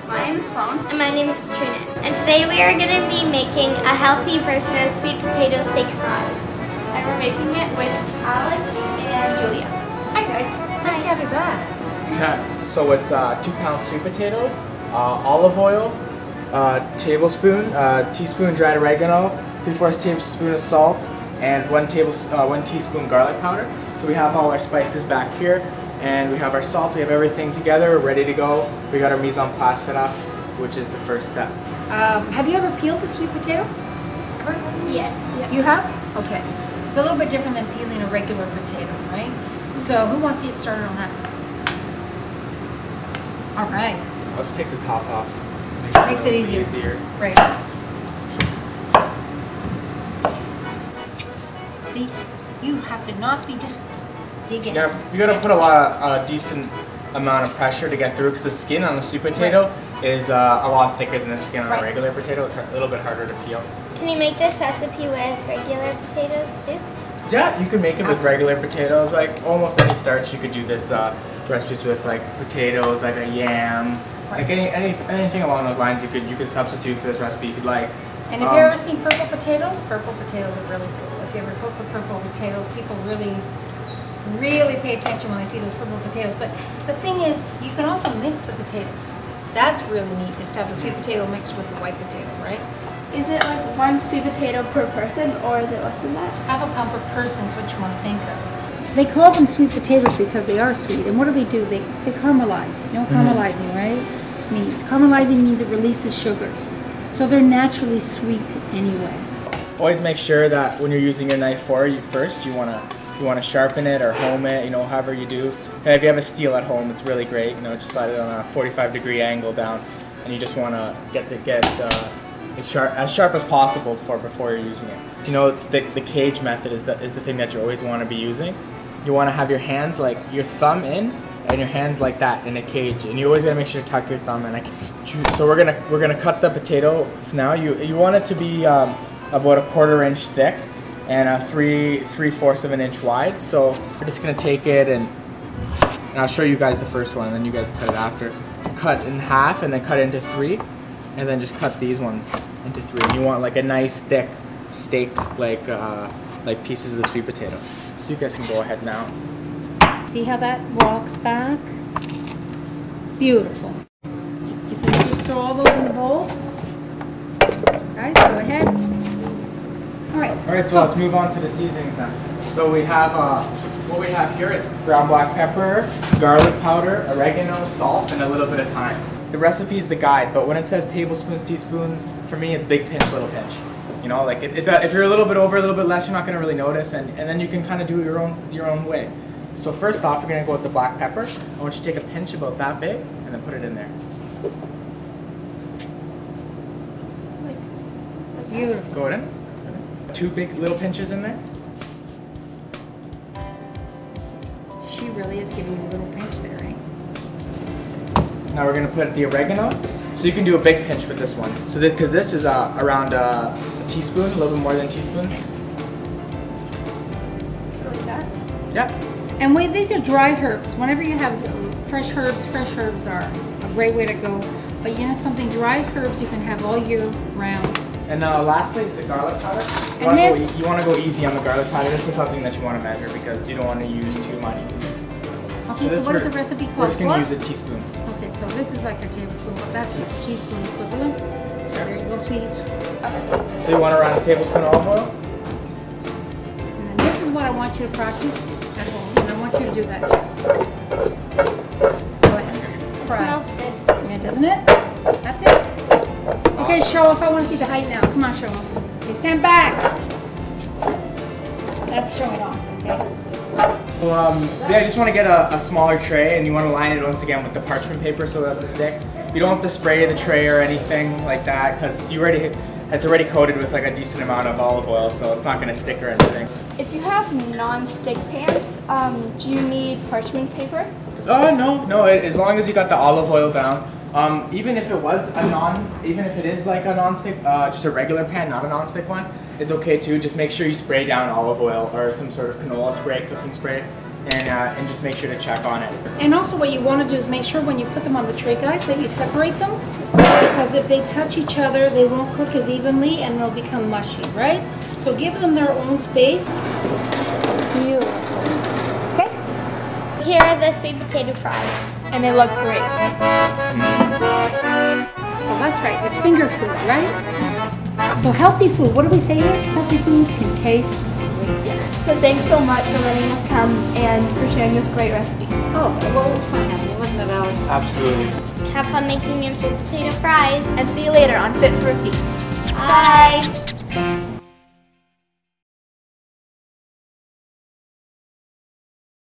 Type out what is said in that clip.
My name is Sloan. And my name is Katrina. And today we are going to be making a healthy version of sweet potato steak fries. And we're making it with Alex and Julia. Hi guys, nice to have you back. Yeah, so it's 2 pound sweet potatoes, olive oil, teaspoon dried oregano, 3/4 tablespoon of salt, and 1 teaspoon garlic powder. So we have all our spices back here, and we have our salt, we have everything together, ready to go. We got our mise en place set up, which is the first step. Have you ever peeled a sweet potato? Ever? Yes. You have? Okay. It's a little bit different than peeling a regular potato, right? So who wants to get started on that? All right. Let's take the top off. Makes it easier. Right. See, you have to not be just digging. Yeah, you gotta put a lot of decent amount of pressure to get through because the skin on the sweet potato is a lot thicker than the skin on a regular potato. It's a little bit harder to peel. Can you make this recipe with regular potatoes too? Yeah, you can make it with regular potatoes. Like almost any starch, you could do this recipes with like potatoes, like a yam, like anything along those lines. You could substitute for this recipe if you'd like. And have you ever seen purple potatoes? Purple potatoes are really cool. If you ever cook with purple potatoes, people really pay attention when they see those purple potatoes. But the thing is, you can also mix the potatoes. That's really neat, is to have the sweet potato mixed with the white potato, right? Is it like 1 sweet potato per person, or is it less than that? Half a pound per person is what you want to think of. They call them sweet potatoes because they are sweet. And what do? They caramelize. You know what caramelizing, right? Means Caramelizing means it releases sugars. So they're naturally sweet anyway. Always make sure that when you're using your knife for it, first you wanna sharpen it or home it, however you do. And if you have a steel at home, it's really great. Just slide it on a 45-degree angle down, and you just wanna get it as sharp as possible before you're using it. It's the cage method is the thing that you always want to be using. You want to have your hands like your thumb in and your hands like that in a cage, and you always gotta make sure to tuck your thumb in. So we're gonna cut the potatoes now. You want it to be about a 1/4 inch thick and 3/4 of an inch wide. So we're just gonna take it and I'll show you guys the first one, and then you guys cut it after. Cut in half and then cut it into 3, and then just cut these ones into 3. And you want like a nice thick steak like pieces of the sweet potato. So you guys can go ahead now. See how that rocks back? Beautiful. If you just throw all those in the bowl. Guys, go ahead. Alright, so let's move on to the seasonings now. So we have, what we have here is ground black pepper, garlic powder, oregano, salt, and a little bit of thyme. The recipe is the guide, but when it says tablespoons, teaspoons, for me it's big pinch, little pinch. Like if you're a little bit over, a little bit less, you're not going to really notice, and then you can kind of do it your own way. So first off, we're going to go with the black pepper. I want you to take a pinch about that big, and then put it in there. Beautiful. Go in. 2 big little pinches in there. She really is giving you a little pinch there, right? Now we're going to put the oregano. So you can do a big pinch with this one. So because this is around a teaspoon, a little bit more than a teaspoon. So like that? Yeah. And these are dried herbs. Whenever you have fresh herbs are a great way to go. But something, dried herbs you can have all year round. And lastly is the garlic powder. You want to go easy on the garlic powder. This is something that you want to measure because you don't want to use too much. Okay, so what is the recipe called? We're just going to use a teaspoon. Okay, so this is like a tablespoon, but that's a teaspoon equivalent. So there you go, sweeties. So you want around a tablespoon of olive oil? And then this is what I want you to practice at home, and I want you to do that too. Go ahead. It smells good. Yeah, doesn't it? That's it. Okay, show off. I want to see the height now. Come on, show off. Okay, stand back. That's showing off, okay? So yeah, you just want to get a smaller tray, and you want to line it once again with the parchment paper so it doesn't stick. You don't have to spray the tray or anything like that because it's already coated with like a decent amount of olive oil, so it's not going to stick or anything. If you have non-stick pans, do you need parchment paper? No. As long as you got the olive oil down. Even if it is like a non-stick, just a regular pan, not a non-stick one, it's okay too. Just make sure you spray down olive oil or some sort of canola spray, cooking spray, and just make sure to check on it. And also what you want to do is make sure when you put them on the tray, guys, that you separate them, because if they touch each other, they won't cook as evenly and they'll become mushy, right? So give them their own space. Beautiful. Okay? Here are the sweet potato fries. And they look great. So that's right, it's finger food, right? So healthy food, what do we say here? Healthy food can taste great. So thanks so much for letting us come and for sharing this great recipe. Oh, well, it was fun having you, wasn't it, Alex? Absolutely. Have fun making your sweet potato fries. And see you later on Fit for a Feast. Bye.